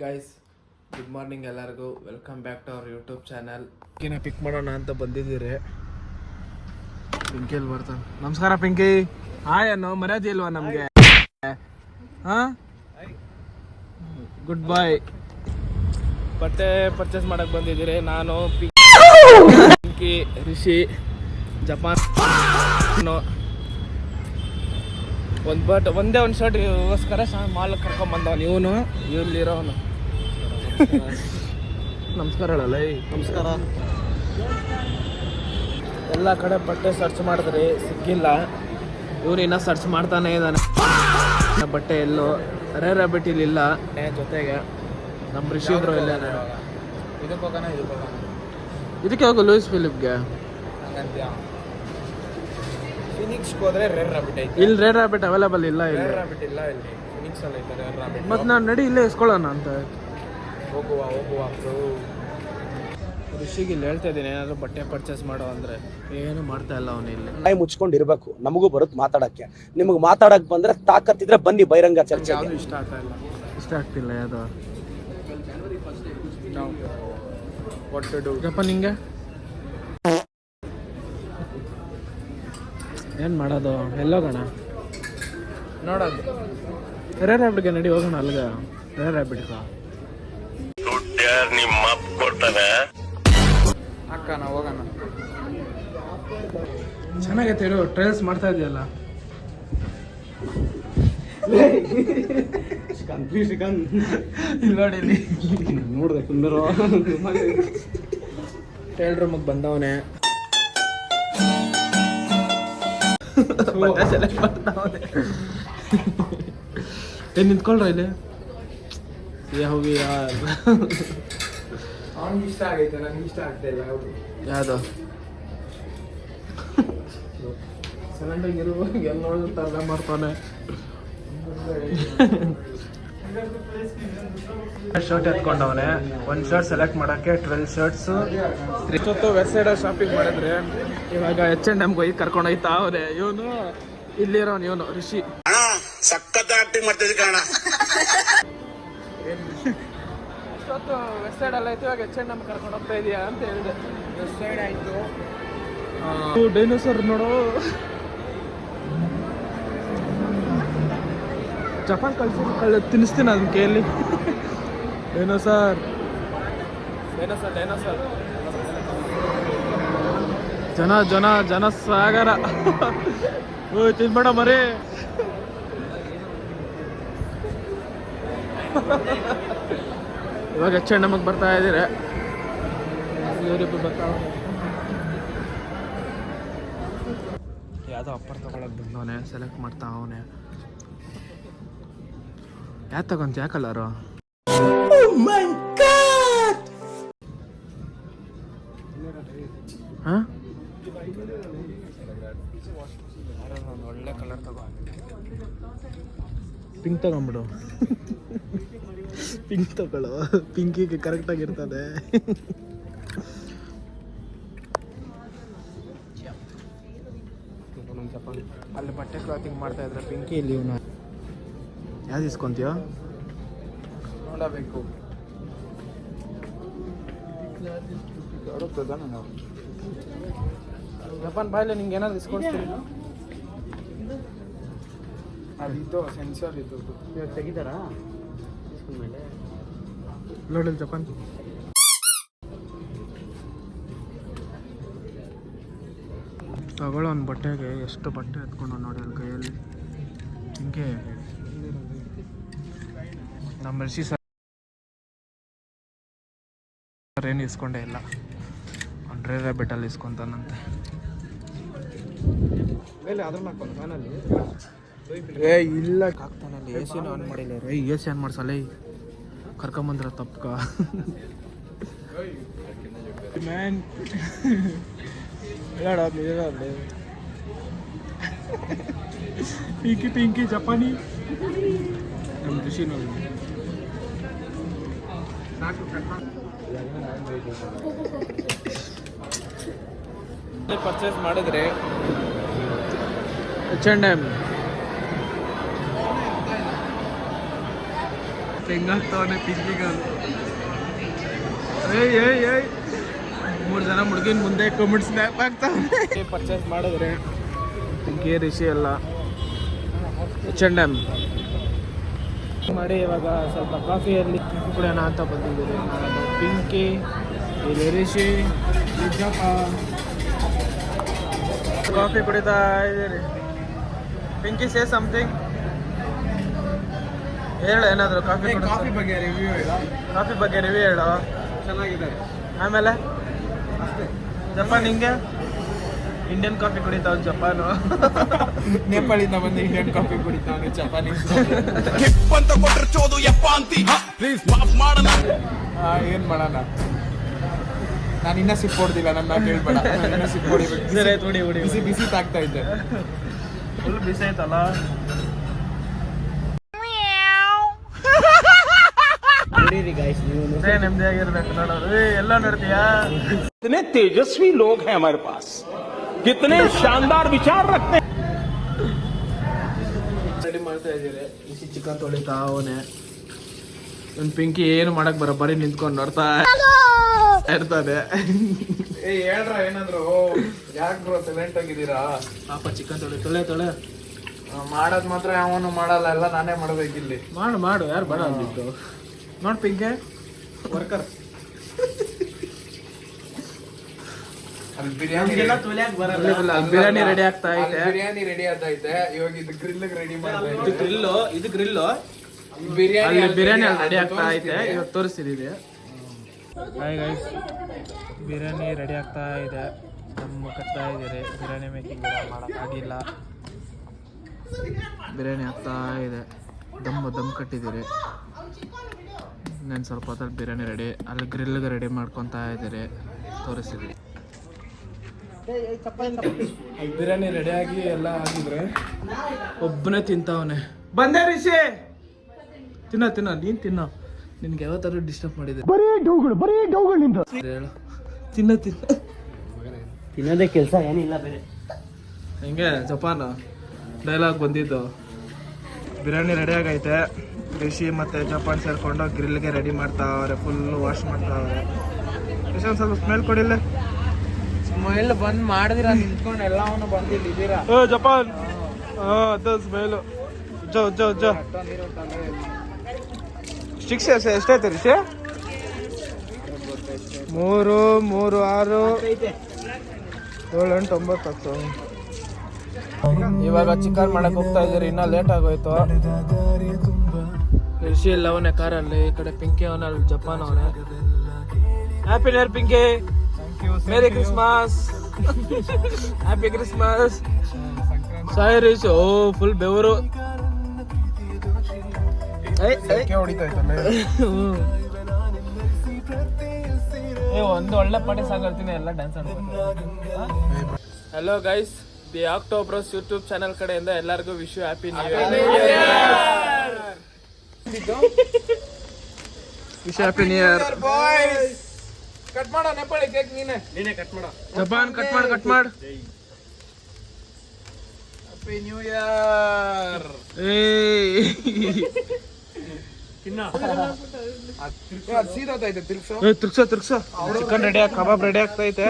Guys, good morning ಎಲ್ಲರಿಗೂ. Welcome back to our YouTube channel. Pick ಮಾಡೋಣ ಅಂತ ಬಂದಿದ್ದೀರಿ. ಪಿಂಕಿಯಲ್ಲಿ ಬರ್ತಾನೆ. ನಮಸ್ಕಾರ ಪಿಂಕಿ. ಹಾಯ್ ಅನ್ನೋ ಮರ್ಯಾದೆ ಇಲ್ವಾ ನಮಗೆ? ಹಾಂ, ಗುಡ್ ಬಾಯ್. ಬಟ್ಟೆ ಪರ್ಚೇಸ್ ಮಾಡಕ್ಕೆ ಬಂದಿದ್ದೀರಿ. ನಾನು ಪಿಂಕಿ, ರಿಷಿ, ಜಪಾನ್ ಒಂದೇ ಒಂದು ಶರ್ಟ್ಗೋಸ್ಕರ ಮಾಲ್ ಕರ್ಕೊಂಬಂದವನು ಇವನಿರೋನು. ನಮಸ್ಕಾರ ಹೇಳಲ್ಲ. ನಮಸ್ಕಾರ. ಎಲ್ಲ ಕಡೆ ಬಟ್ಟೆ ಸರ್ಚ್ ಮಾಡಿದ್ರಿ, ಸಿಕ್ಕಿಲ್ಲ. ಇವನು ಇನ್ನೂ ಸರ್ಚ್ ಮಾಡ್ತಾನೆ ಇದ್ದಾನೆ. ಬಟ್ಟೆ ಎಲ್ಲೋ ರೇರ್ ಹ್ಯಾಬಿಟ್ ಇಲ್ಲ. ಜೊತೆಗೆ ನಮ್ಮ ರಿಷಿ ಇದ್ರು ಇಲ್ಲ. ಇದಕ್ಕೆ ಹೋಗು ಲೂಯಿಸ್ ಫಿಲಿಪ್ಗೆ. ಫಿನಿಕ್ಸ್ಗೆ ಹೋದ್ರೆ ರೇರ್ ಹ್ಯಾಬಿಟ್ ಐತೆ. ಇಲ್ಲಿ ರೇರ್ ಹ್ಯಾಬಿಟ್ ಅವೈಲೇಬಲ್ ಇಲ್ಲ. ಇಲ್ಲಿ ರೇರ್ ಹ್ಯಾಬಿಟ್ ಇಲ್ಲ. ಇಲ್ಲಿ ಫಿನಿಕ್ಸ್ ಅಲ್ಲಿ ಐತೆ ರೇರ್ ಹ್ಯಾಬಿಟ್. ಮತ್ತೆ ನಾನು ನಡಿ ಇಲ್ಲೇ ಇಸ್ಕೊಳ್ಳೋಣ ಅಂತ. ಹೋಗುವ ಋಷಿಗೆ ಇಲ್ಲಿ ಹೇಳ್ತಾ ಇದ್ದೀನಿ, ಏನಾದ್ರು ಬಟ್ಟೆ ಪರ್ಚೇಸ್ ಮಾಡೋ ಅಂದ್ರೆ ಏನು ಮಾಡ್ತಾ ಇಲ್ಲ ಅವನು. ಇಲ್ಲಿ ಕೈ ಮುಚ್ಕೊಂಡಿರ್ಬೇಕು. ನಮಗೂ ಬರುತ್ತೆ ಮಾತಾಡಕ್ಕೆ. ನಿಮಗೆ ಮಾತಾಡಕ್ ಬಂದ್ರೆ ತಾಕತ್ತಿದ್ರೆ ಬನ್ನಿ ಬಹಿರಂಗ ಚರ್ಚೆ. ಯಾವುದು ಇಷ್ಟ ಆಗ್ತಿಲ್ಲ ಯಾವುದು. ಜಪ್ಪ ನಿಂಗೆ ಏನು ಮಾಡೋದು? ಎಲ್ಲೋಗೋಣ ನೋಡೋದು. ರೇರ್ ಹ್ಯಾಬಿಟ್ಗೆ ನಡಿ, ಹೋಗೋಣ ಅಲ್ಗ. ರೇರ್ ಹ್ಯಾಬಿಟ್ಗ ನಿಮ್ಮ ಕೊಡ್ತಾನೆ ಅಕ್ಕ, ನಾವು ಹೋಗೋಣ. ಚೆನ್ನಾಗೈತೆ ಇರು. ಟ್ರಯಲ್ಸ್ ಮಾಡ್ತಾ ಇದೆಯಲ್ಲ. ಇಲ್ಲಿ ನೋಡಿ, ನೋಡ್ದೆ ಕುಂದರೋ ಟ್ರಯಲ್ ರೂಮಿಗೆ ಬಂದವನೇ. ಏನ್ ನಿಂತ್ಕೊಳ್ರ ಇಲ್ಲಿ. ಹೋಗಿ ಅವ್ನಿಗೆ ಇಷ್ಟ ಆಗೈತೆ, ನನಗೆ ಇಷ್ಟ ಆಗ್ತಾ ಇಲ್ಲ. ಯಾವುದು ಸೆಲೆಂಡಾಗಿ ಇರು. ಎಲ್ಲ ನೋಡ್ತಾ ಮಾಡ್ತಾನೆ. ಶರ್ಟ್ ಎತ್ಕೊಂಡವನೆ. ಒಂದು ಶರ್ಟ್ ಸೆಲೆಕ್ಟ್ ಮಾಡೋಕ್ಕೆ 12 ಶರ್ಟ್ಸು. ಇಷ್ಟೊತ್ತು ವೆಬ್ಸೈಡ್ ಶಾಪಿಂಗ್ ಮಾಡಿದ್ರೆ ಇವಾಗ H&M ಹೋಗಿ ಕರ್ಕೊಂಡು ಹೋಯ್ತಾ ಅವರೇ. ಇವನು ಇಲ್ಲಿರೋನು, ಇವನು ರಿಷಿ. ಸಖತ್ ಆಕ್ಟಿಂಗ್ ಮಾಡ್ತಿದ್ದೆ ಕಾರಣ. ಇಷ್ಟೊತ್ತು ವೆಬ್ಸೈಡ್ ಎಲ್ಲ ಐತಿ, ಇವಾಗ H&M ಕರ್ಕೊಂಡು ಹೋಗ್ತಾ ಇದೆಯಾ ಅಂತ ಹೇಳಿದೆ. ವೆಬ್ಸೈಡ್ ಆಯಿತು. ಡೈನೋಸರ್ ನೋಡು. ಜಪಾನ್ ತಿನ್ನಿಸ್ತೀನಿ ಅದನ್ನ ಕೈಯಲ್ಲಿ. ಡೈನೋಸರ್ ಜನ ಸಾಗರ. ಓ ತಿನ್ಬೇಡ ಮರಿ. ಇವಾಗ H&M ಬರ್ತಾ ಇದ್ದೀರ. ಯಾವುದೋ ಅಪ್ಪರ್ ತಗೊಳಕ್ ಬಂದವನೆ. ಸೆಲೆಕ್ಟ್ ಮಾಡ್ತಾ ಅವನೇ. ಯಾವ್ದು ತಗೊಂತ? ಯಾವ ಕಲರು? ಹಾಂ, ಒಳ್ಳೆ ಕಲರ್ ತಗೋ. ಪಿಂಕ್ ತಗೊಂಬಿಡು. ಪಿಂಕ್ ತಗೊಳ್ಳೋ. ಪಿಂಕಿಗೆ ಕರೆಕ್ಟಾಗಿರ್ತದೆ. ಅಲ್ಲಿ ಬಟ್ಟೆ ಕ್ಲಾತಿಂಗ್ ಮಾಡ್ತಾ ಇದ್ರೆ ಪಿಂಕಿ. ಇಲ್ಲಿ ಇವನು ಯಾವ್ದು ಇಸ್ಕೊಂತೀಯೋ ನೋಡಬೇಕು. ಜಪಾನ್ ಬಾಯ್ಲೆ ನಿಂಗೆ ಏನಾದ್ರು ಇಸ್ಕೊಳ್ತೀನಿ. ಅದಿದ್ದು ಸೆನ್ಸರ್ ಇದ್ದು ತೆಗಿತಾರಾ ಮೇಲೆ ನೋಡಲ್ ಜಪಾನ್. ತಗೊಳ್ಳೋ ಒಂದು ಬಟ್ಟೆಗೆ ಎಷ್ಟು ಬಟ್ಟೆ ಎತ್ಕೊಂಡು ನೋಡಿ ಅಲ್ಲಿ ಕೈಯಲ್ಲಿ. ಹಿಂಗೆ ನಮ್ಮ ರಿಷಿ ಸರ್ ಏನು ಇಸ್ಕೊಂಡೇ ಇಲ್ಲ. ಅವ್ನು ರೇರ್ ಹ್ಯಾಬಿಟಲ್ಲಿ ಇಸ್ಕೊಂತಾನಂತೆ. ಏ ಇಲ್ಲ ಹಾಕ್ತಾನಲ್ಲಿ. ಎ ಸಿನೂ ಆನ್ ಮಾಡಿಲ್ಲ. ಎ ಸಿ ಆನ್ ಮಾಡ್ಸಲ್ಲ. ಕರ್ಕೊಂಬಂದ್ರ ತಪ್ಪಕ ಮ್ಯಾನ್. ಪಿಂಕಿ ಜಪಾನಿ. ನಮ್ಮ ಋಷಿ ನೋಡಿ. ಪರ್ಚೇಸ್ ಮಾಡಿದ್ರೆ H&M ಹೆಂಗಾಗ್ತಾವನೆ ಪಿಂಕಿಗಲ್. ಏಯ್ ಏಯ್ ಏಯ್ 3 ಜನ ಹುಡುಗಿನ ಮುಂದೆ ಕಮೆಂಟ್ ಸ್ನ್ಯಾಪ್ ಆಗ್ತಾವೆ. ಪರ್ಚೇಸ್ ಮಾಡಿದ್ರೆ ಪಿಂಕಿ ರಿಷಿ ಎಲ್ಲ H&M ಮಾಡಿ ಇವಾಗ ಸ್ವಲ್ಪ ಕಾಫಿಯಲ್ಲಿ ಕುಡಿಯೋಣ ಅಂತ ಬಂದಿದ್ದೀರಿ. ನಾನು ಪಿಂಕಿ, ಇಲ್ಲಿ ರಿಷಿ, ನಿಜಪ್ಪ ಕಾಫಿ ಕುಡಿತಾ ಇದ್ದೀರಿ. ಪಿಂಕಿ ಸೇ ಸಮಥಿಂಗ್, ಹೇಳು ಏನಾದರೂ ಕಾಫಿ ಬಗ್ಗೆ ರಿವ್ಯೂ ಹೇಳು. ಚೆನ್ನಾಗಿದೆ. ಆಮೇಲೆ ಜಪಾನ್ ಹಿಂಗೆ ಇಂಡಿಯನ್ ಕಾಫಿ ಕುಡಿತಾವ್ ಜಪಾನು. ನೇಪಾಳಿಂದ ಬಂದು ಇಂಡಿಯನ್ ಕಾಫಿ ಕುಡಿತಾವನೆ ಜಪಾನೀಸ್. ಏನ್ ಮಾಡೋಣ, ನಾನು ಇನ್ನ ಸಿಪ್ ಹೊಡ್ದಿಲ್ಲ, ನನ್ನ ಕೇಳ್ಬೇಡ. ಸಿಪ್ ಹೊಡಿಬೇಕು, ಬಿಸಿ ಬಿಸಿ ತಾಗ್ತಾ ಇದ್ದೆ. ಫುಲ್ ಬಿಸಿ ಆಯ್ತಲ್ಲ. ನೆಮ್ಮದಿಯಾಗಿರ್ಬೇಕು ನೋಡೋದು. ಎಲ್ಲ ನೋಡ್ತೀಯಾ, कितने तेजस्वी लोग हैं हमारे पास, कितने शानदार विचार रखते हैं. ರೆಡಿ ಮಾಡ್ತಾ ಇದ್ದೀರಿ. ಬಿಸಿ ಚಿಕನ್ ತೊಳಿತಾ ಅವನೇ. ಒಂದು ಪಿಂಕಿ ಏನು ಮಾಡಕ್ ಬರ, ಬರೀ ನಿಂತ್ಕೊಂಡು ನೋಡ್ತಾ ಇರ್ತಾನೆ. ಹೇಳ್ರ ಏನಾದ್ರು, ಯಾಕೆ ಬ್ರೋ ಸೈಲೆಂಟ್ ಆಗಿದ್ದೀರಾ? ಪಾಪ ಚಿಕನ್ ತೊಳೆ ಮಾಡೋದ್ ಮಾತ್ರ ಯಾವನು ಮಾಡಲ್ಲ, ಎಲ್ಲ ನಾನೇ ಮಾಡ್ಬೇಕಿಲ್ಲಿ. ಮಾಡು ಯಾರು ಬೇಡ ಅಂದಿತ್ತು. ನೋಡ್ ಪಿಂಕೆ ವರ್ಕರ್. ಬಿರಿಯಾನಿ ರೆಡಿ ಆಗ್ತಾ ಇದೆ. ಇವಾಗ ಇದು ಗ್ರಿಲ್ ರೆಡಿ ಮಾಡ್ತಾ ಇದು ಗ್ರಿಲ್ ಬಿರಿಯಾನಿ ರೆಡಿ ಆಗ್ತಾ ಐತೆ. ಇವಾಗ ತೋರಿಸ್ತಿದ್ದೀವಿ. ಬಿರಿಯಾನಿ ರೆಡಿ ಆಗ್ತಾ ಇದೆ. ನಮ್ಮ ಕಟ್ತಾ ಇದ್ದೀರಿ. ಬಿರಿಯಾನಿ ಮೇಕಿಂಗ್ ಮಾಡೋಕ್ಕಾಗಿಲ್ಲ. ಬಿರಿಯಾನಿ ಆಗ್ತಾ ಇದೆ. ದಮ್ ಕಟ್ಟಿದ್ದೀರಿ. ನಾನು ಸ್ವಲ್ಪ ಹೊತ್ತಲ್ಲಿ ಬಿರಿಯಾನಿ ರೆಡಿ. ಅಲ್ಲಿ ಗ್ರಿಲ್ಗೆ ರೆಡಿ ಮಾಡ್ಕೊತಾ ಇದ್ದೀರಿ. ತೋರಿಸ್ತಿದ್ದೀವಿ. ಬಿರಿಯಾನಿ ರೆಡಿಯಾಗಿ ಎಲ್ಲ ಆಗಿದ್ರೆ ಒಬ್ಬನೇ ತಿಂತಾವನೆ. ಬಂದೆ ರಿಷಿ, ತಿನ್ನ ನೀನ್ ತಿನ್ನ. ನಿನ್ಗೆ ಯಾವತ್ತಾದ್ರೂ ಡಿಸ್ಟರ್ಬ್ ಮಾಡಿದೆ? ಹೇಳು, ತಿನ್ನ ತಿನ್ನೋದೇ ಕೆಲಸ ಏನಿಲ್ಲ ಬೇರೆ. ಹೆಂಗೆ ಜಪಾನ್ ಡೈಲಾಗ್ ಬಂದಿದ್ದು. ಬಿರಿಯಾನಿ ರೆಡಿ ಆಗೈತೆ. ರಿಷಿ ಮತ್ತೆ ಜಪಾನ್ ಸೇರ್ಕೊಂಡು ಗ್ರಿಲ್ಗೆ ರೆಡಿ ಮಾಡ್ತಾವ್ರೆ. ಫುಲ್ ವಾಶ್ ಮಾಡ್ತಾವ್ರೆ. ರಿಷಿ ಒಂದು ಸ್ವಲ್ಪ ಸ್ಮೆಲ್ ಕೊಡಿಲ್ಲ. ಸ್ಮೆಲ್ ಬಂದ್ ಮಾಡಿದಿರ, ನಿಂತ್ಕೊಂಡು ಎಲ್ಲವನ್ನು ಬಂದಿದ್ದೀರಾ ಜಪಾನ್. ಅದು ಸ್ಮೆಲು ಸ್ಟಿಕ್ಸ್ ಎಷ್ಟೈತೆ ರಿಷಿ? 3, 6, 7, 8, 9, 10. ಇವಾಗ ಚಿಕನ್ ಮಾಡಕ್ ಹೋಗ್ತಾ ಇದ್ದೀರಿ. ಇನ್ನ ಲೇಟ್ ಆಗೋಯ್ತು. ರಿಷಿ ಎಲ್ಲ ಅವನೇ ಕಾರಲ್ಲಿ. ಈ ಕಡೆ ಪಿಂಕಿ ಅವನಲ್ಲಿ ಜಪಾನ್ ಅವನೇ. Happy new year Pinky. Merry Christmas. Happy Christmas. Sai Rish. ಓ ಫುಲ್ ಬೆವರು ಒಂದು ಒಳ್ಳೆ ಪಾಟಿ ಸಾಂಗ್ ಎಲ್ಲ ಡ್ಯಾನ್ಸ್ ಆಡ್ಬೇಕು. ಹಲೋ ಗೈಸ್, ದಿ ಆಕ್ಟೋಬ್ರಸ್ ಯೂಟ್ಯೂಬ್ ಚಾನಲ್ ಕಡೆಯಿಂದ ಎಲ್ಲರಿಗೂ wish you happy new year. Wish happy new year. Cut ಮಾಡೋ ನೇಪಾಳಿ ಕೇಕ್. ನೀನೇ ಕಟ್ ಮಾಡೋ. ಜಪಾನ್ ಕಟ್ ಮಾಡು. Happy new year. ತಿರ್ಗ್ಸೋ. ಚಿಕನ್ ರೆಡಿ, ಕಬಾಬ್ ರೆಡಿ ಆಗ್ತಾ ಐತೆ.